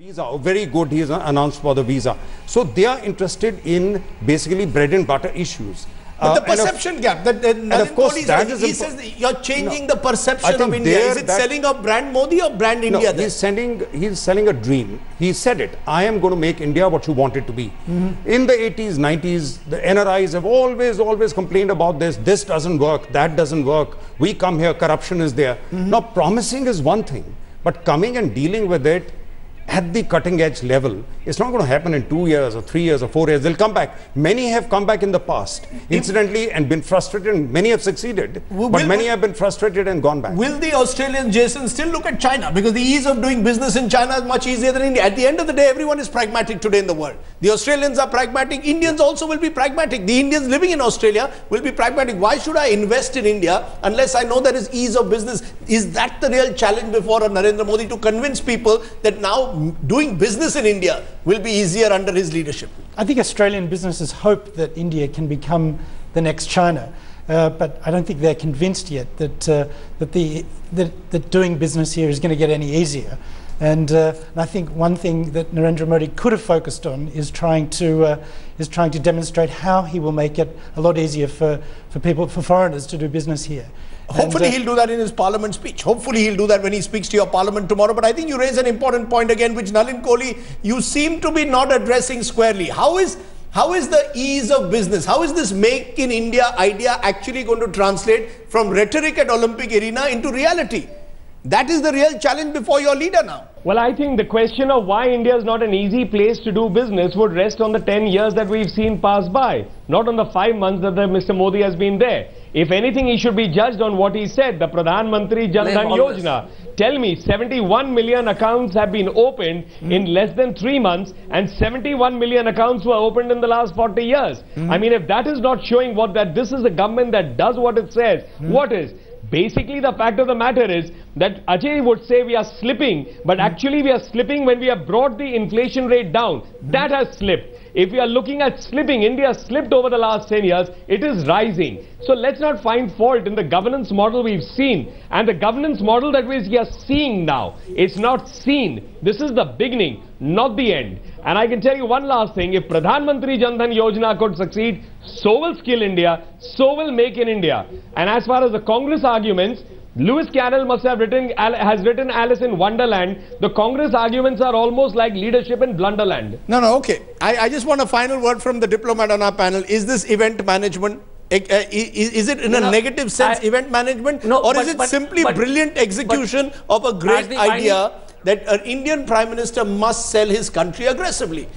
Visa, very good, he has announced for the visa. So they are interested in basically bread and butter issues. But the perception gap, that of course, he says you're changing the perception of India. Is it selling a brand Modi or brand India? No, he's selling a dream. He said it. I am going to make India what you want it to be. In the 80s, 90s, the NRIs have always complained about this. This doesn't work. That doesn't work. We come here, corruption is there. Now, promising is one thing, but coming and dealing with it at the cutting edge level, it's not going to happen in 2 years or 3 years or 4 years. They'll come back. Many have come back in the past, incidentally, and been frustrated, and many have succeeded. But many have been frustrated and gone back. Will the Australians, Jason, still look at China? Because the ease of doing business in China is much easier than India. At the end of the day, everyone is pragmatic today in the world. The Australians are pragmatic. Indians also will be pragmatic. The Indians living in Australia will be pragmatic. Why should I invest in India unless I know there is ease of business? Is that the real challenge before Narendra Modi, to convince people that now doing business in India will be easier under his leadership? I think Australian businesses hope that India can become the next China, but I don't think they're convinced yet that that doing business here is going to get any easier. And I think one thing that Narendra Modi could have focused on is trying to demonstrate how he will make it a lot easier for foreigners to do business here. Hopefully he'll do that in his parliament speech. Hopefully he'll do that when he speaks to your parliament tomorrow. But I think you raise an important point again, which Nalin Kohli, you seem to be not addressing squarely. How is the ease of business, how is this make in India idea actually going to translate from rhetoric at Olympic arena into reality? That is the real challenge before your leader now. Well, I think the question of why India is not an easy place to do business would rest on the 10 years that we've seen pass by, not on the 5 months that Mr. Modi has been there. If anything, he should be judged on what he said, the Pradhan Mantri Jan Dhan Yojana. Tell me, 71 million accounts have been opened in less than 3 months, and 71 million accounts were opened in the last 40 years. I mean, if that is not showing that this is a government that does what it says, what is? Basically, the fact of the matter is that Ajay would say we are slipping, but actually we are slipping when we have brought the inflation rate down. That has slipped. If we are looking at slipping, India slipped over the last 10 years, it is rising. So let's not find fault in the governance model we've seen. And the governance model that we are seeing now, it's not seen. This is the beginning, not the end. And I can tell you one last thing, if Pradhan Mantri Jan Dhan Yojana could succeed, so will Skill India, so will Make in India. And as far as the Congress arguments, Lewis Carroll has written Alice in Wonderland. The Congress arguments are almost like leadership in Blunderland. No, okay. I just want a final word from the diplomat on our panel. Is this event management? Is it in a negative sense event management? No, or is it simply brilliant execution of a great idea that an Indian Prime Minister must sell his country aggressively?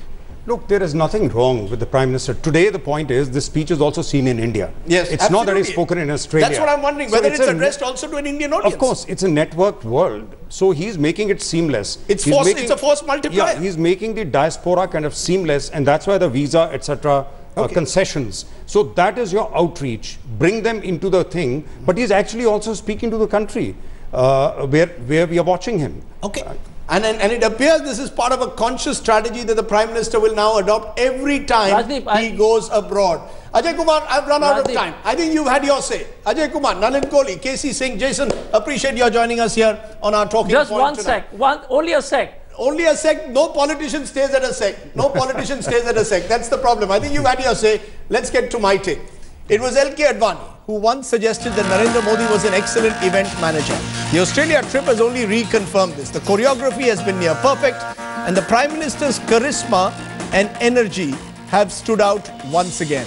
Look, there is nothing wrong with the Prime Minister. Today, the point is, this speech is also seen in India. Yes, it's not that he's spoken in Australia. That's what I'm wondering, whether it's addressed also to an Indian audience. Of course, it's a networked world. So he's making it seamless. It's a force multiplier. Yeah, he's making the diaspora kind of seamless, and that's why the visa, etc., concessions. So that is your outreach. Bring them into the thing. But he's actually also speaking to the country where we are watching him. Okay. And it appears this is part of a conscious strategy that the Prime Minister will now adopt every time he goes abroad. Ajay Kumar, I've run out of time. I think you've had your say. Ajay Kumar, Nalin Kohli, KC Singh, Jason, appreciate your joining us here on our Talking Point. Just one sec. Only a sec. Only a sec. No politician stays at a sec. No politician stays at a sec. That's the problem. I think you've had your say. Let's get to my take. It was L.K. Advani who once suggested that Narendra Modi was an excellent event manager. The Australia trip has only reconfirmed this. The choreography has been near perfect, and the Prime Minister's charisma and energy have stood out once again.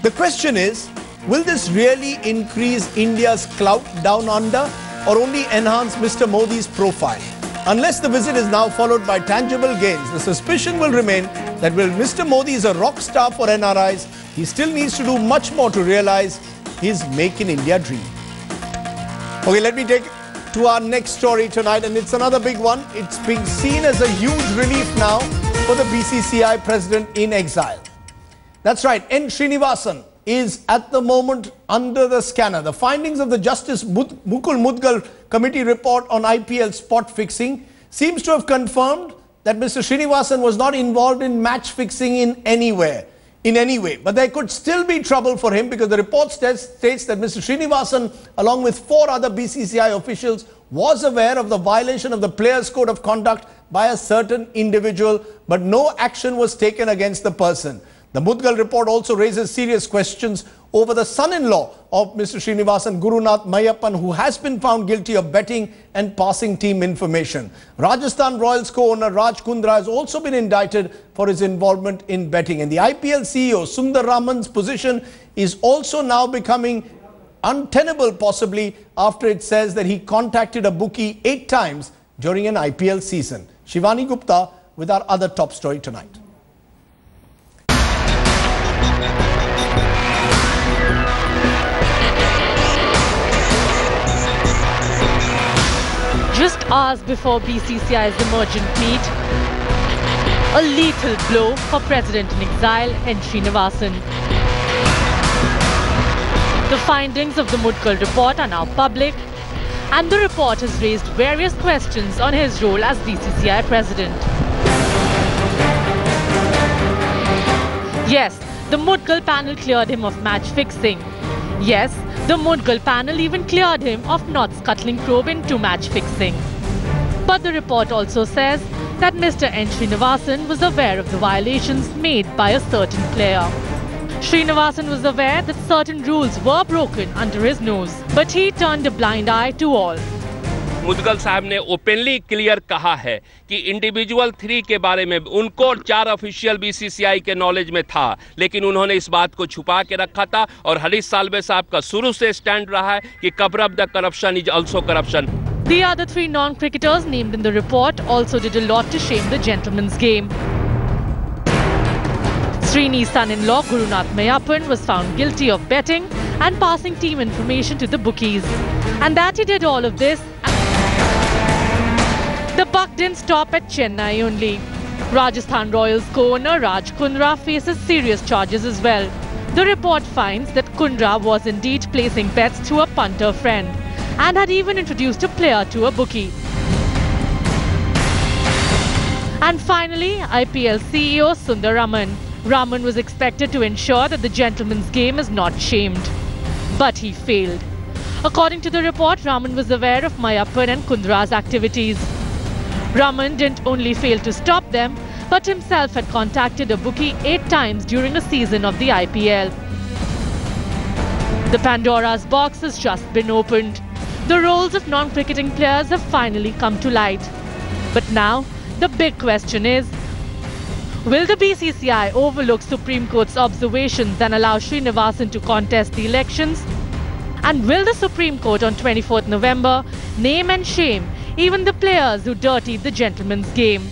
The question is, will this really increase India's clout down under, or only enhance Mr. Modi's profile? Unless the visit is now followed by tangible gains, the suspicion will remain that while Mr. Modi is a rock star for NRIs, he still needs to do much more to realize his Make in India dream. Okay, let me take to our next story tonight, and it's another big one. It's being seen as a huge relief now for the BCCI President in exile. That's right, N.Srinivasan is at the moment under the scanner. The findings of the Justice Mudgal Committee report on IPL spot fixing seems to have confirmed that Mr. Srinivasan was not involved in match fixing in any way. But there could still be trouble for him, because the report states that Mr. Srinivasan, along with 4 other BCCI officials, was aware of the violation of the Players' Code of Conduct by a certain individual, but no action was taken against the person. The Mudgal report also raises serious questions over the son-in-law of Mr. Srinivasan, Gurunath Mayappan, who has been found guilty of betting and passing team information. Rajasthan Royals co-owner Raj Kundra has also been indicted for his involvement in betting. And the IPL CEO Sundar Raman's position is also now becoming untenable, possibly after it says that he contacted a bookie 8 times during an IPL season. Shivani Gupta with our other top story tonight. Just hours before BCCI's emergent meet, a lethal blow for President in exile N.Srinivasan. The findings of the Mudgal report are now public, and the report has raised various questions on his role as BCCI President. Yes, the Mudgal panel cleared him of match fixing. Yes, the Mudgal panel even cleared him of not scuttling probe into match fixing. But the report also says that Mr. N.Srinivasan was aware of the violations made by a certain player. Srinivasan was aware that certain rules were broken under his nose, but he turned a blind eye to all. Mudgal साहब ने openly clear कहा है कि individual 3 के बारे में उनको और 4 ऑफिशियल बीसीसीआई के नॉलेज में था, लेकिन उन्होंने इस बात को छुपा के रखा था। और हरीश साल्वे साहब का शुरू से स्टैंड रहा है कि cover up the corruption is also corruption. The other 3 non-cricketers named in the report also did a lot to shame the gentleman's game. Srini's son-in-law Gurunath Mayappan was found guilty of betting and passing team information to the bookies. And that he did all of this, the buck didn't stop at Chennai only. Rajasthan Royals co-owner Raj Kundra faces serious charges as well. The report finds that Kundra was indeed placing bets through a punter friend and had even introduced a player to a bookie. And finally, IPL CEO Sundar Raman. Raman was expected to ensure that the gentleman's game is not shamed. But he failed. According to the report, Raman was aware of Mayappan and Kundra's activities. Raman didn't only fail to stop them, but himself had contacted a bookie 8 times during a season of the IPL. The Pandora's box has just been opened. The roles of non-cricketing players have finally come to light. But now, the big question is, will the BCCI overlook Supreme Court's observations and allow Srinivasan to contest the elections? And will the Supreme Court on 24th November name and shame even the players who dirtied the gentleman's game?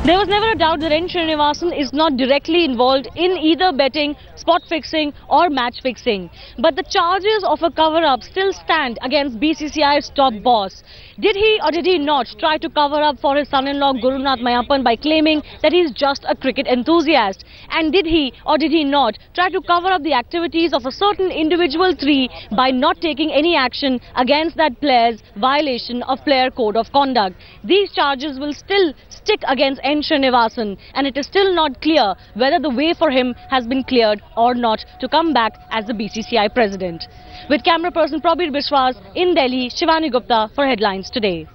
There was never a doubt that N. Srinivasan is not directly involved in either betting, spot fixing or match fixing. But the charges of a cover-up still stand against BCCI's top boss. Did he or did he not try to cover up for his son-in-law Gurunath Mayappan by claiming that he's just a cricket enthusiast? And did he or did he not try to cover up the activities of a certain individual 3 by not taking any action against that player's violation of player code of conduct? These charges will still stick against N. Srinivasan, and it is still not clear whether the way for him has been cleared or not to come back as the BCCI president. With camera person Prabir Biswas in Delhi, Shivani Gupta for Headlines Today.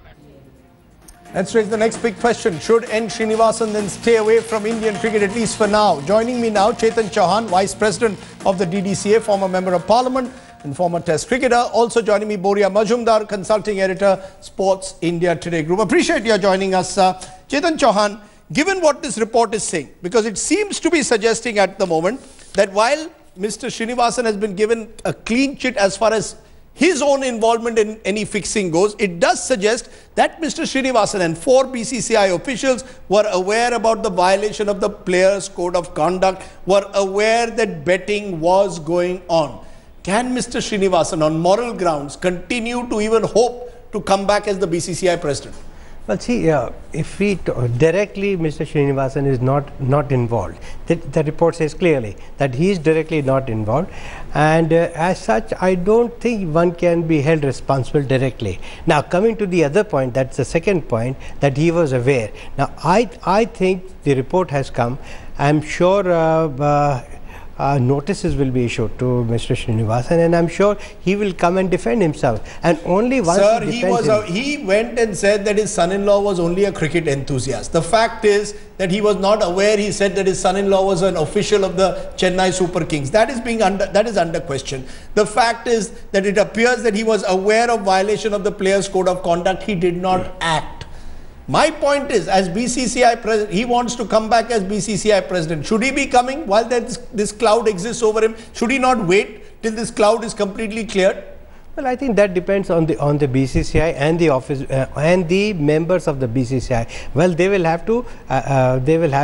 Let's raise the next big question. Should N. Srinivasan then stay away from Indian cricket, at least for now? Joining me now, Chetan Chauhan, Vice President of the DDCA, former Member of Parliament and former Test cricketer. Also joining me, Boria Majumdar, Consulting Editor, Sports India Today Group. Appreciate your joining us. Chetan Chauhan, given what this report is saying, because it seems to be suggesting at the moment that while Mr. Srinivasan has been given a clean chit as far as his own involvement in any fixing goes, it does suggest that Mr. Srinivasan and 4 BCCI officials were aware about the violation of the players' code of conduct, were aware that betting was going on. Can Mr. Srinivasan on moral grounds continue to even hope to come back as the BCCI president? Well, see, if we directly, Mr. Srinivasan is not involved. The report says clearly that he is directly not involved, and as such, I don't think one can be held responsible directly. Now, coming to the other point, that's the second point, that he was aware. Now, I think the report has come. I'm sure notices will be issued to Mr. Srinivasan, and I'm sure he will come and defend himself. And only once he went and said that his son-in-law was only a cricket enthusiast. The fact is that he was not aware. He said that his son-in-law was an official of the Chennai Super Kings. That is under question. The fact is that it appears that he was aware of violation of the players' code of conduct. He did not act. My point is, as BCCI president, he wants to come back as BCCI president. Should he be coming while this cloud exists over him? Should he not wait till this cloud is completely cleared? Well, I think that depends on the BCCI and the office and the members of the BCCI. Well, they will have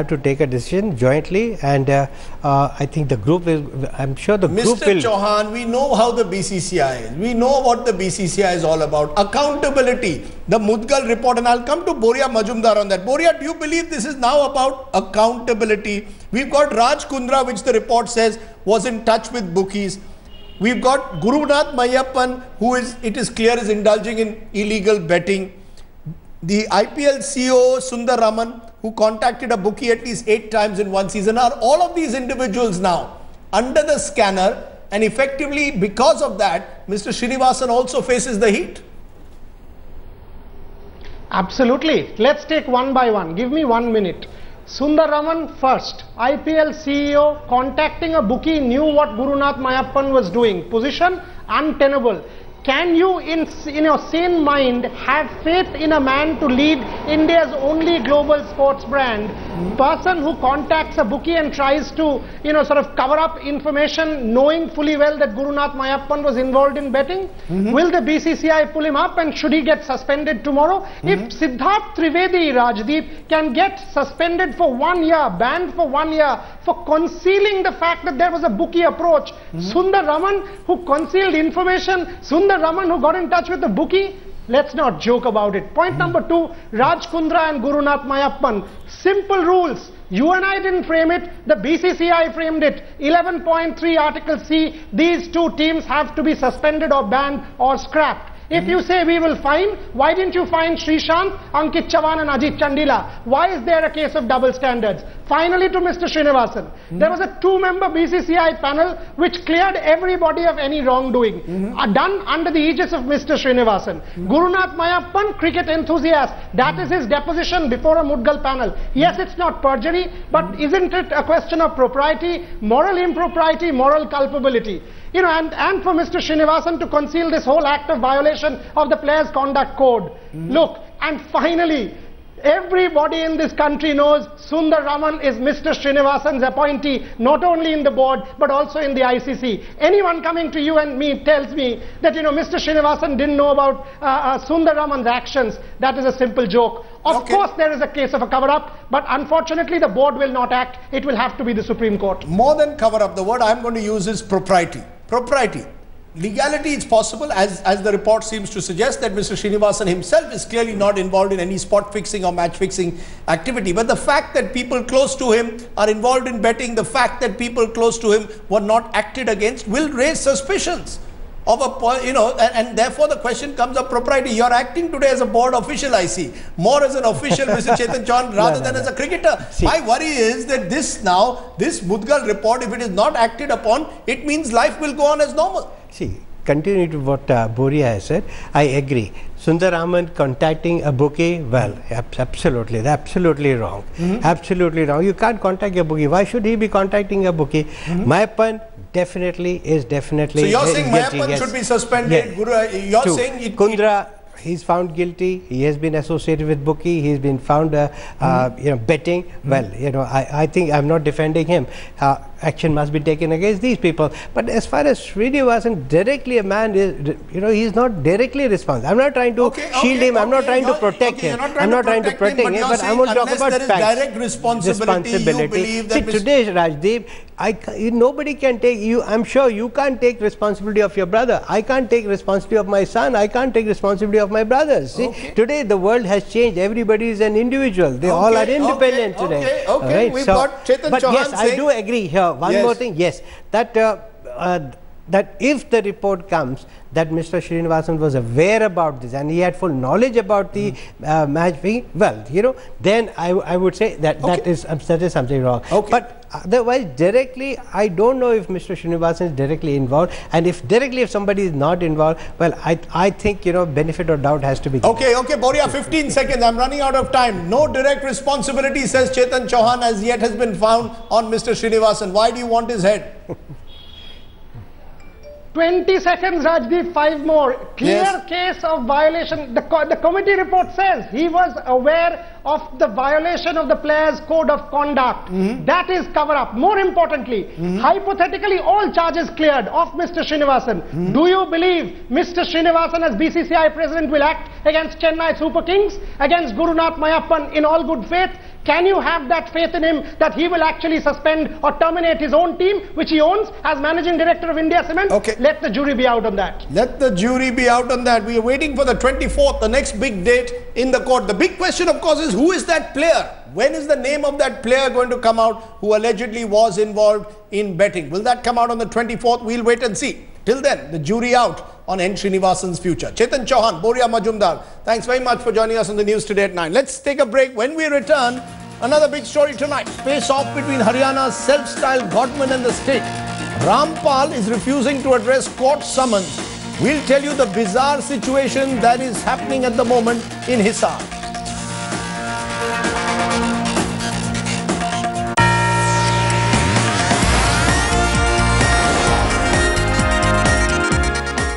to take a decision jointly, and I think the group is. I'm sure the group will. Mr. Chauhan, we know how the BCCI is. We know what the BCCI is all about. Accountability. The Mudgal report, and I'll come to Boria Majumdar on that. Boria, do you believe this is now about accountability? We've got Raj Kundra, which the report says was in touch with bookies. We've got Gurunath Mayappan, who it is clear is indulging in illegal betting. The IPL CEO Sundar Raman, who contacted a bookie at least 8 times in one season. Are all of these individuals now under the scanner, and effectively because of that, Mr. Srinivasan also faces the heat? Absolutely. Let's take one by one. Give me 1 minute. Sundar Raman first, IPL CEO contacting a bookie, knew what Gurunath Mayappan was doing. Position untenable. Can you in your sane mind have faith in a man to lead India's only global sports brand? Person who contacts a bookie and tries to sort of cover up information knowing fully well that Gurunath Mayappan was involved in betting? Will the BCCI pull him up, and should he get suspended tomorrow? If Siddharth Trivedi, Rajdeep, can get suspended for 1 year, banned for 1 year for concealing the fact that there was a bookie approach, Sundar Raman, who concealed information, Sundar Raman, who got in touch with the bookie, let's not joke about it. Point number 2, Raj Kundra and Gurunath Mayappan. Simple rules. You and I didn't frame it, the BCCI framed it. 11.3 Article C, these two teams have to be suspended or banned or scrapped. If you say we will fine, why didn't you fine Srishant, Ankit Chauhan and Ajit Chandila? Why is there a case of double standards? Finally, to Mr. Srinivasan, there was a 2-member BCCI panel which cleared everybody of any wrongdoing, done under the aegis of Mr. Srinivasan. Gurunath Mayappan, cricket enthusiast, that is his deposition before a Mudgal panel. Yes, it's not perjury, but isn't it a question of propriety, moral impropriety, moral culpability? And for Mr. Srinivasan to conceal this whole act of violation of the Players' Conduct Code. Look, and finally, everybody in this country knows Sundar Raman is Mr. Srinivasan's appointee, not only in the board, but also in the ICC. Anyone coming to you and me tells me that, Mr. Srinivasan didn't know about Sundar Raman's actions. That is a simple joke. Of course, there is a case of a cover-up, but unfortunately, the board will not act. It will have to be the Supreme Court. More than cover-up, the word I'm going to use is propriety. Propriety. Legality, it's possible, as the report seems to suggest, that Mr. Srinivasan himself is clearly not involved in any spot fixing or match fixing activity. But the fact that people close to him are involved in betting, the fact that people close to him were not acted against, will raise suspicions of and therefore the question comes of propriety. You're acting today as a board official, I see, more as an official, Mr. Chetan Chauhan, rather than as a cricketer. My worry is that this Mudgal report, if it is not acted upon, it means life will go on as normal. See, continuing to what Boria has said, I agree. Sundar Raman contacting a bookie, well, absolutely wrong. Absolutely wrong. You can't contact a bookie. Why should he be contacting a bookie? Mayappan definitely. So you're saying Mayappan should be suspended? Yes. You're saying Kundra, he's found guilty. He has been associated with bookie. He's been found, betting. Well, I think I'm not defending him. Action must be taken against these people. But as far as Srinivasan, directly a man is, he's not directly responsible. I'm not trying to shield him. I'm not trying to protect him. I'm not trying to protect him. But I want to talk about facts. Direct responsibility. You believe that See, today, Rajdeep, nobody can take you. I'm sure you can't take responsibility of your brother. I can't take responsibility of my son. I can't take responsibility of my brothers. See, today the world has changed. Everybody is an individual. They all are independent today. We've got Chetan Chauhan yes, I do agree here. One more thing. Yes, that that if the report comes that Mr. Srinivasan was aware about this and he had full knowledge about the match fixing, well, you know, then I would say that that is something wrong. But otherwise, directly, I don't know if Mr. Srinivasan is directly involved, and if somebody is not involved, well, I think, you know, benefit of doubt has to be given. Okay, Boria, 15 seconds. I'm running out of time. No direct responsibility, says Chetan Chauhan, as yet has been found on Mr. Srinivasan. Why do you want his head? 20 seconds, Rajdeep, 5 more. Clear case of violation. The committee report says he was aware of the violation of the players' code of conduct. That is cover-up. More importantly, hypothetically, all charges cleared of Mr. Srinivasan. Do you believe Mr. Srinivasan as BCCI President will act against Chennai Super Kings, against Gurunath Mayappan in all good faith? Can you have that faith in him that he will actually suspend or terminate his own team, which he owns as Managing Director of India Cement? Let the jury be out on that. Let the jury be out on that. We are waiting for the 24th, the next big date in the court. The big question, of course, is who is that player? When is the name of that player going to come out who allegedly was involved in betting? Will that come out on the 24th? We'll wait and see. Till then, the jury out on N. Srinivasan's future. Chetan Chauhan, Boria Majumdar, thanks very much for joining us on the news today at 9. Let's take a break. When we return, another big story tonight. Face-off between Haryana's self-styled godman and the state. Rampal is refusing to address court summons. We'll tell you the bizarre situation that is happening at the moment in Hisar.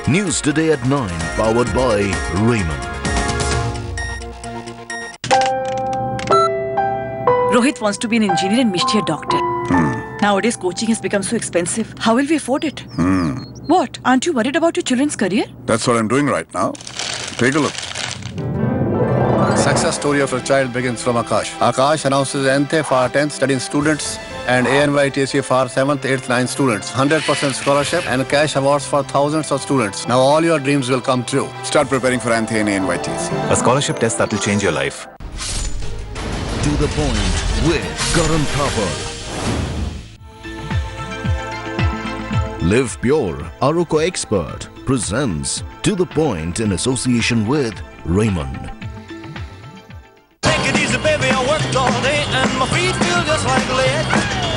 News Today at 9, powered by Raymond. Rohit wants to be an engineer and Mishti a doctor. Nowadays, coaching has become so expensive. How will we afford it? What? Aren't you worried about your children's career? That's what I'm doing right now. Take a look. Success story of a child begins from Akash. Akash announces NTE for 10th studying students and ANYTC for 7th, 8th, 9th students. 100% scholarship and cash awards for thousands of students. Now all your dreams will come true. Start preparing for NTE and ANYTC. A scholarship test that will change your life. To the point with Karan Thapar. Live Pure, Aruko Expert presents To the Point in association with Raymond. Take it easy, baby, I worked all day and my feet feel just like lead.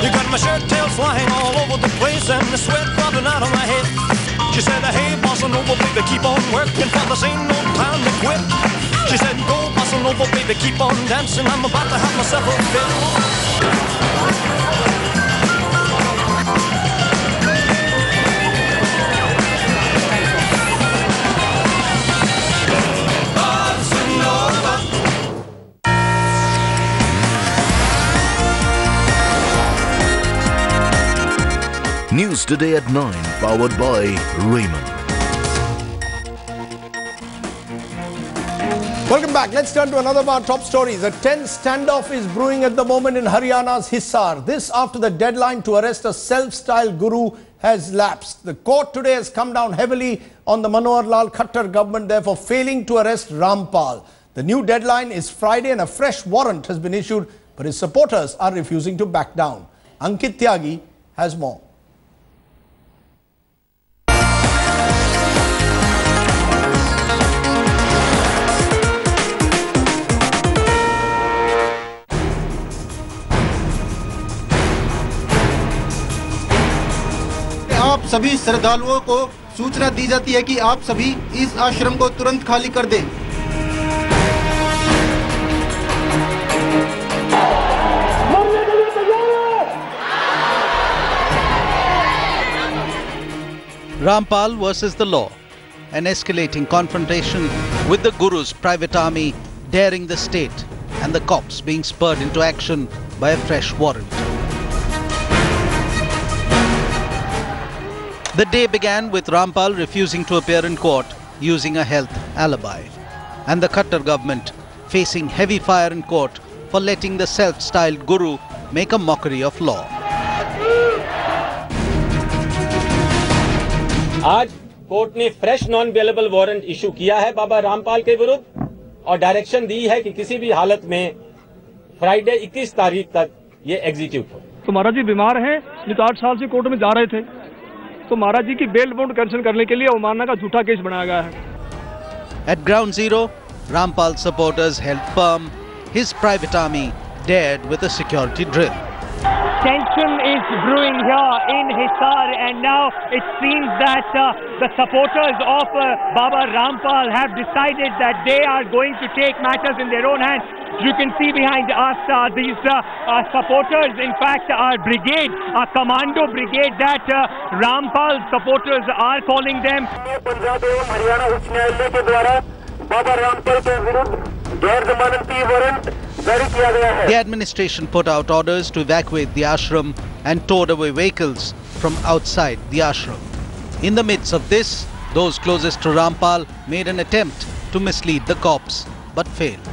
You got my shirt tails flying all over the place and the sweat dropping out of my head. She said, hey, bossa nova, baby, keep on working, for this ain't no time to quit. She said, go, bossa nova, baby, keep on dancing, I'm about to have myself a fit. News Today at 9, powered by Raymond. Welcome back. Let's turn to another of our top stories. A tense standoff is brewing at the moment in Haryana's Hisar. This after the deadline to arrest a self-styled guru has lapsed. The court today has come down heavily on the Manohar Lal Khattar government there for failing to arrest Rampal. The new deadline is Friday and a fresh warrant has been issued, but his supporters are refusing to back down. Ankit Tyagi has more. आप सभी श्रद्धालुओं को सूचना दी जाती है कि आप सभी इस आश्रम को तुरंत खाली कर दें। Rampal versus the law, an escalating confrontation with the Guru's private army daring the state and the cops being spurred into action by a fresh warrant. The day began with Rampal refusing to appear in court using a health alibi, and the Khattar government facing heavy fire in court for letting the self-styled guru make a mockery of law. आज court ने fresh non bailable warrant issue किया है बाबा रामपाल के विरुद्ध और direction दी है कि किसी भी हालत में फ्राइडे 21 तारीख तक ये एग्जीक्यूट हो। तो महाराज जी बीमार हैं, नहीं तो 8 साल से कोर्ट में जा रहे थे, तो तो महाराज जी की बेल बॉन्ड कैंसिल करने के लिए अवमानना का झूठा केस बनाया गया है। At ground zero, Rampal supporters held firm. His private army dared with a security drill. Tension is brewing here in Hisar, and now it seems that the supporters of Baba Rampal have decided that they are going to take matters in their own hands. You can see behind us these supporters, in fact, our brigade, our commando brigade that Rampal supporters are calling them. The administration put out orders to evacuate the ashram and towed away vehicles from outside the ashram. In the midst of this, those closest to Rampal made an attempt to mislead the cops, but failed.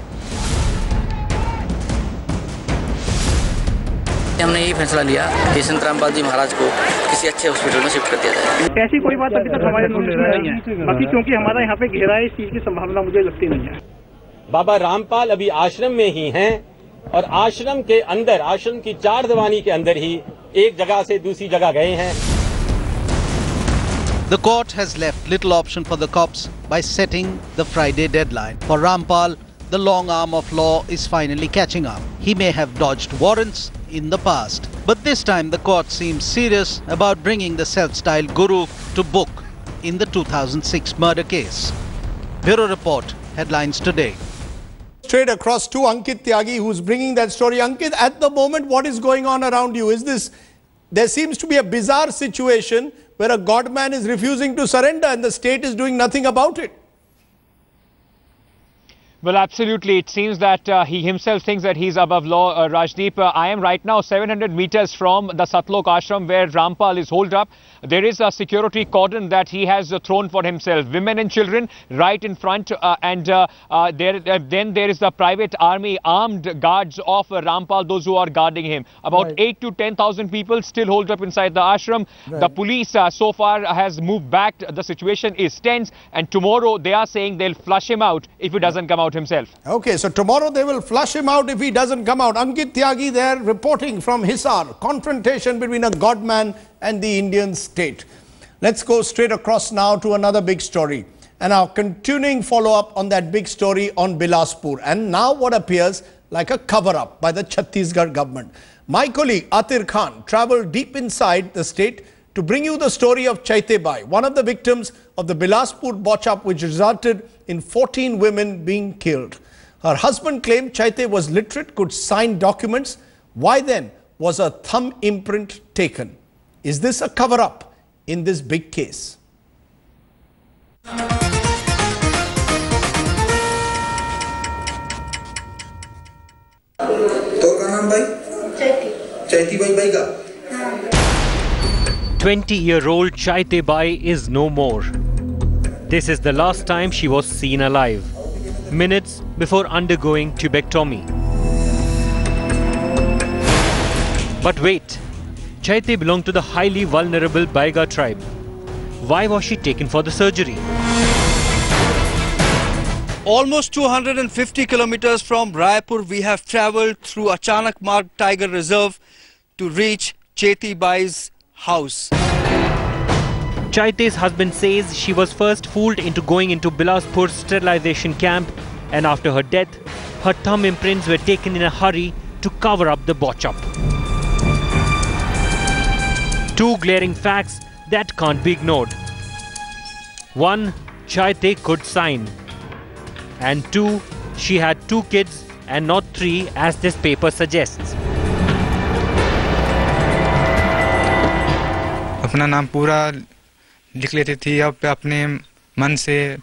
हमने ये फैसला लिया कि संत रामपाल जी महाराज को किसी अच्छे hospital में shift कर दिया जाए। ऐसी कोई बात अभी तक हमारे नोटिस में नहीं है, बाकी क्योंकि हमारा यहाँ पे घेरा है, इस चीज की संभावना मुझे लगती नहीं है। बाबा रामपाल अभी आश्रम में ही हैं और आश्रम के अंदर, आश्रम की चार दीवानी के अंदर ही एक जगह से दूसरी जगह गए हैं। The court has left little option for the cops by setting the Friday deadline. For Rampal, the long arm of law is finally catching up. He may have dodged warrants in the past, but this time the court seems serious about bringing the self-styled guru to book in the 2006 murder case. Bureau Report, headlines today. Straight across to Ankit Yagi, who's bringing that story. Ankit, at the moment, what is going on around you? Is this, there seems to be a bizarre situation where a godman is refusing to surrender and the state is doing nothing about it. Well, absolutely. It seems that he himself thinks that he's above law, Rajdeep. I am right now 700 meters from the Satlok ashram where Rampal is holed up. There is a security cordon that he has thrown for himself. Women and children right in front, and then there is the private army, armed guards of Rampal, those who are guarding him. About 8 to 10,000 people still holed up inside the ashram. The police so far has moved back. The situation is tense, and tomorrow they are saying they'll flush him out if he doesn't come out himself. Okay, so tomorrow they will flush him out if he doesn't come out. Ankit Tyagi there reporting from Hisar. Confrontation between a godman and the Indian state. Let's go straight across now to another big story. And our continuing follow-up on that big story on Bilaspur. And now what appears like a cover-up by the Chhattisgarh government. My colleague Atir Khan travelled deep inside the state to bring you the story of Chaitanya Bai, one of the victims of the Bilaspur botch-up which resulted in 14 women being killed. Her husband claimed Chaitanya was literate, could sign documents. Why then was a thumb imprint taken? Is this a cover-up in this big case? तो का नाम भाई? चैती भाई का? 20-year-old Chaitanya Bai is no more. This is the last time she was seen alive, minutes before undergoing tubectomy. But wait, Chaitanya belonged to the highly vulnerable Baiga tribe. Why was she taken for the surgery? Almost 250 kilometers from Raipur, we have travelled through Achanak Marg Tiger Reserve to reach Chaitanya Bai's house. Chaitanya's husband says she was first fooled into going into Bilaspur's sterilization camp, and after her death, her thumb imprints were taken in a hurry to cover up the botch-up. Two glaring facts that can't be ignored. One, Chaitanya could sign. And two, she had 2 kids and not 3 as this paper suggests. अपना नाम पूरा लिख लेती थी, अब अपने मन से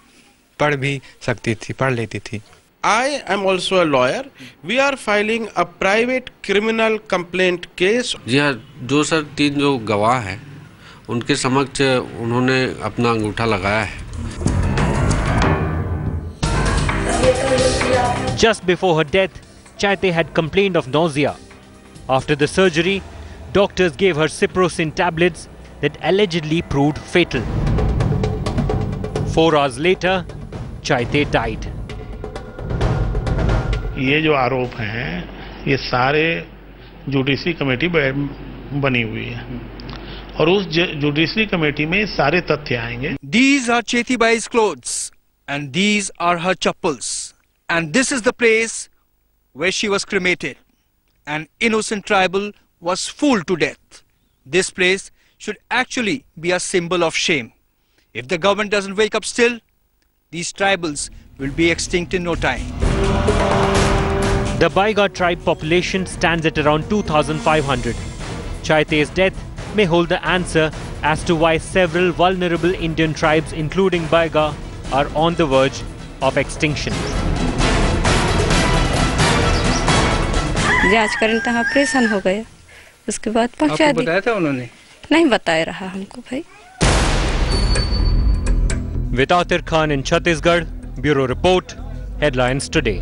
पढ़ भी सकती थी, पढ़ लेती थी. I am also a lawyer. We are filing a private criminal complaint case. जी हाँ, जो सर 3 जो गवाह हैं, उनके समक्ष उन्होंने अपना अंगूठा लगाया है. Just before her death, Chaitanya had complained of nausea. After the surgery, doctors gave her ciprocin tablets that allegedly proved fatal. 4 hours later, Chaitanya died. ये जो आरोप हैं, ये सारे जुडिशरी कमेटी बनी हुई है और उस जुडिशरी कमेटी में सारे तथ्य आएंगे। These are Chethi Bai's clothes and these are her chappals and this is the place where she was cremated. An innocent tribal was fooled to death. This place should actually be a symbol of shame. If the government doesn't wake up still, these tribals will be extinct in no time. The Baiga tribe population stands at around 2,500. Chaite's death may hold the answer as to why several vulnerable Indian tribes, including Baiga, are on the verge of extinction. जांच करने तक operation हो गया, उसके बाद पहुंचा दी। बताया था उन्होंने? नहीं बताया रहा हमको भाई। With Atir Khan in Chhattisgarh, Bureau Report, Headlines Today.